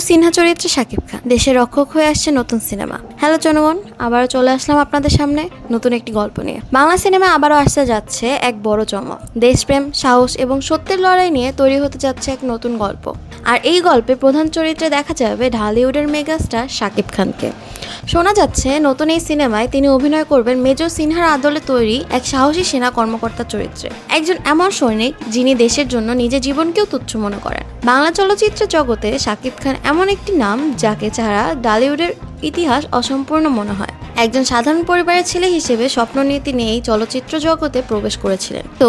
সিনহা চরিত্রে শাকিব খান দেশের রক্ষক হয়ে আসছে নতুন সিনেমা। হ্যালো জনগণ, আবারও চলে আসলাম আপনাদের সামনে নতুন একটি গল্প নিয়ে। বাংলা সিনেমা আবারও আসতে যাচ্ছে এক বড় চমক। দেশপ্রেম, সাহস এবং সত্যের লড়াই নিয়ে তৈরি হতে যাচ্ছে এক নতুন গল্প। আর এই গল্পে প্রধান চরিত্রে দেখা যাবে ঢালিউডের মেগাস্টার শাকিব খানকে। শোনা যাচ্ছে নতুন এই সিনেমায় তিনি অভিনয় করবেন মেজর সিনহার আদলে তৈরি এক সাহসী সেনা কর্মকর্তার চরিত্রে। একজন এমন সৈনিক যিনি দেশের জন্য নিজের জীবনকেও তুচ্ছ মনে করেন। বাংলা চলচ্চিত্র জগতে শাকিব খান এমন একটি নাম যাকে ছাড়া ঢালিউডের ইতিহাস অসম্পূর্ণ মনে হয়। একজন সাধারণ পরিবারের ছেলে হিসেবে স্বপ্ন নিয়ে তিনি এই চলচ্চিত্র জগতে প্রবেশ করেছিলেন। তো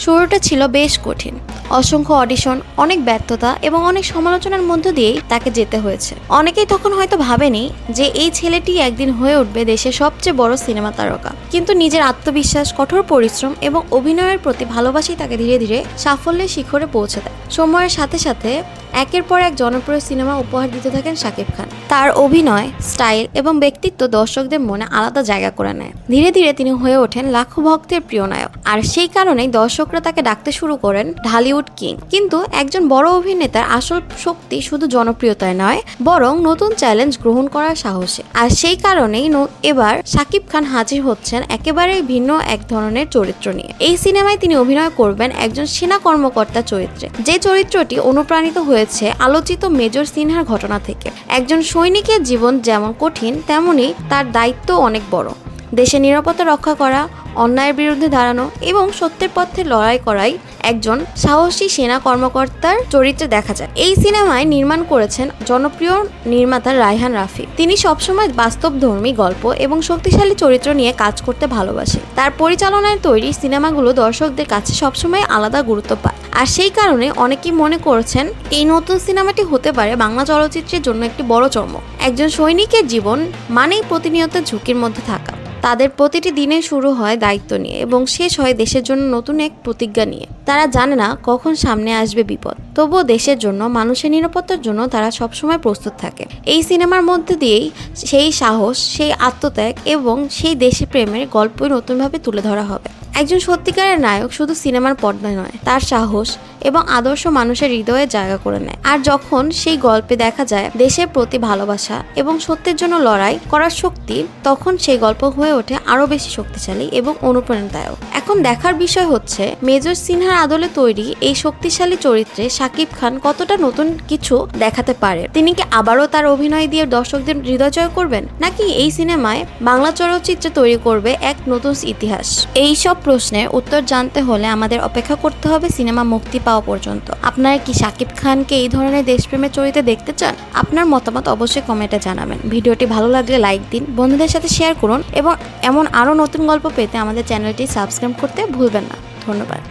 শুরুটা ছিল বেশ কঠিন। অসংখ্য অডিশন, অনেক ব্যর্থতা এবং অনেক সমালোচনার মধ্য দিয়েই তাকে যেতে হয়েছে। অনেকেই তখন হয়তো ভাবেনি যে এই ছেলেটি একদিন হয়ে উঠবে দেশের সবচেয়ে বড় সিনেমা তারকা। কিন্তু নিজের আত্মবিশ্বাস, কঠোর পরিশ্রম এবং অভিনয়ের প্রতি ভালোবাসাই তাকে ধীরে ধীরে সাফল্যের শিখরে পৌঁছে দেয়। সময়ের সাথে সাথে একের পর এক জনপ্রিয় সিনেমা উপহার দিতে থাকেন শাকিব খান। তার অভিনয়, স্টাইল এবং ব্যক্তিত্ব দর্শকদের মনে আলাদা জায়গা করে নেয়। ধীরে ধীরে তিনি হয়ে ওঠেন লাখো ভক্তের প্রিয় নায়ক। আর সেই কারণেই দর্শকরা তাকে ডাকতে শুরু করেন ঢালিউড কিং। কিন্তু একজন বড় অভিনেতার আসল শক্তি শুধু জনপ্রিয়তায় নয়, বরং নতুন চ্যালেঞ্জ গ্রহণ করার সাহসে। আর সেই কারণেই এবার শাকিব খান হাজির হচ্ছেন একেবারেই ভিন্ন এক ধরনের চরিত্র নিয়ে। এই সিনেমায় তিনি অভিনয় করবেন একজন সেনা কর্মকর্তা চরিত্রে, যে চরিত্রটি অনুপ্রাণিত হয়েছে আলোচিত মেজর সিনহার ঘটনা থেকে। একজন সৈনিকের জীবন যেমন কঠিন, তেমনি তার দায়িত্ব অনেক বড়। দেশের নিরাপত্তা রক্ষা করা, অন্যায়ের বিরুদ্ধে দাঁড়ানো এবং সত্যের পথে লড়াই করাই একজন সাহসী সেনা কর্মকর্তার চরিত্রে দেখা যায়। এই সিনেমায় নির্মাণ করেছেন জনপ্রিয় নির্মাতা রায়হান রাফি। তিনি সবসময় বাস্তবধর্মী গল্প এবং শক্তিশালী চরিত্র নিয়ে কাজ করতে ভালোবাসেন। তার পরিচালনায় তৈরি সিনেমাগুলো দর্শকদের কাছে সবসময় আলাদা গুরুত্ব পায়। আর সেই কারণে অনেকেই মনে করছেন এই নতুন সিনেমাটি হতে পারে বাংলা চলচ্চিত্রের জন্য একটি বড় চমক। একজন সৈনিকের জীবন মানেই প্রতিনিয়ত ঝুঁকির মধ্যে থাকা। তাদের প্রতিটি দিনে শুরু হয় দায়িত্ব নিয়ে এবং শেষ হয় দেশের জন্য নতুন এক প্রতিজ্ঞা নিয়ে। তারা জানে না কখন সামনে আসবে বিপদ, তবুও দেশের জন্য, মানুষের নিরাপত্তার জন্য তারা সবসময় প্রস্তুত থাকে। এই সিনেমার মধ্যে দিয়েই সেই সাহস, সেই আত্মত্যাগ এবং সেই দেশপ্রেমের গল্পই নতুনভাবে তুলে ধরা হবে। একজন সত্যিকারের নায়ক শুধু সিনেমার পর্দায় নয়, তার সাহস এবং আদর্শ মানুষের হৃদয়ে জায়গা করে নেয়। আর যখন সেই গল্পে দেখা যায় দেশের প্রতি ভালোবাসা এবং সত্যের জন্য লড়াই করার শক্তি, তখন সেই গল্প হয়ে ওঠে আরো বেশি শক্তিশালী এবং অনুপ্রেরণাদায়ক। এখন দেখার বিষয় হচ্ছে মেজর সিনহার আদলে তৈরি এই শক্তিশালী চরিত্রে শাকিব খান কতটা নতুন কিছু দেখাতে পারে। তিনি কি আবারও তার অভিনয় দিয়ে দর্শকদের হৃদয় জয় করবেন, নাকি এই সিনেমায় বাংলা চলচ্চিত্রে তৈরি করবে এক নতুন ইতিহাস? এই সব প্রশ্নের উত্তর জানতে হলে আমাদের অপেক্ষা করতে হবে সিনেমা মুক্তি পাওয়া পর্যন্ত। আপনারা কি শাকিব খানকে এই ধরনের দেশপ্রেমের চরিত্রে দেখতে চান? আপনার মতামত অবশ্যই কমেন্টে জানাবেন। ভিডিওটি ভালো লাগলে লাইক দিন, বন্ধুদের সাথে শেয়ার করুন এবং এমন আরও নতুন গল্প পেতে আমাদের চ্যানেলটি সাবস্ক্রাইব করতে ভুলবেন না। ধন্যবাদ।